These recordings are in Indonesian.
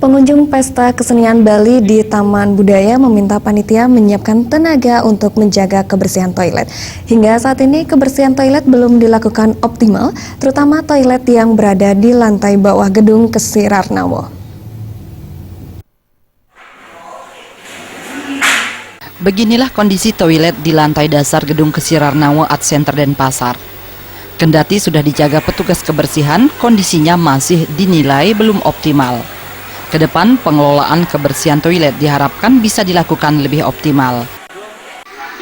Pengunjung Pesta Kesenian Bali di Taman Budaya meminta panitia menyiapkan tenaga untuk menjaga kebersihan toilet. Hingga saat ini kebersihan toilet belum dilakukan optimal, terutama toilet yang berada di lantai bawah gedung Kesir Arnawo. Beginilah kondisi toilet di lantai dasar gedung Kesir Arnawo Art Center Denpasar. Kendati sudah dijaga petugas kebersihan, kondisinya masih dinilai belum optimal. Kedepan pengelolaan kebersihan toilet diharapkan bisa dilakukan lebih optimal.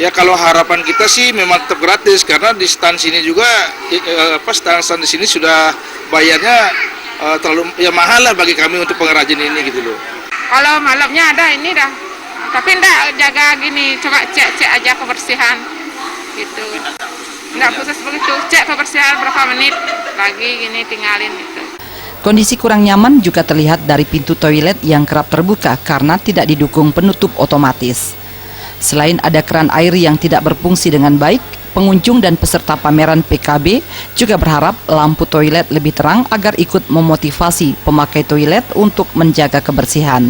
Ya kalau harapan kita sih memang tetap gratis karena di stand sini juga stand di sini sudah bayarnya terlalu ya mahal lah bagi kami untuk pengrajin ini gitu loh. Kalau malamnya ada ini dah, tapi enggak jaga gini, coba cek aja kebersihan gitu. Enggak khusus begitu, cek kebersihan berapa menit lagi gini tinggalin gitu. Kondisi kurang nyaman juga terlihat dari pintu toilet yang kerap terbuka karena tidak didukung penutup otomatis. Selain ada keran air yang tidak berfungsi dengan baik, pengunjung dan peserta pameran PKB juga berharap lampu toilet lebih terang agar ikut memotivasi pemakai toilet untuk menjaga kebersihan.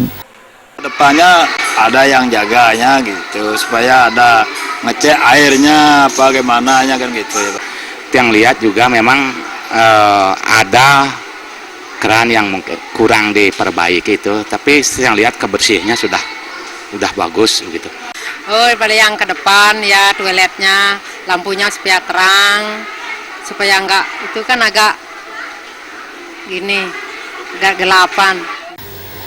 Depannya ada yang jaganya gitu, supaya ada ngecek airnya bagaimana kan gitu ya. Yang lihat juga memang ada keran yang mungkin kurang diperbaiki itu, tapi yang lihat kebersihannya sudah bagus gitu. Oh, pada yang ke depan ya toiletnya lampunya supaya terang, supaya enggak itu kan agak gini, agak gelapan.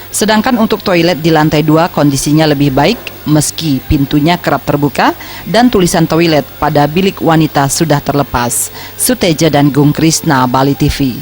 Sedangkan untuk toilet di lantai 2 kondisinya lebih baik meski pintunya kerap terbuka dan tulisan toilet pada bilik wanita sudah terlepas. Suteja dan Gung Krisna, Bali TV.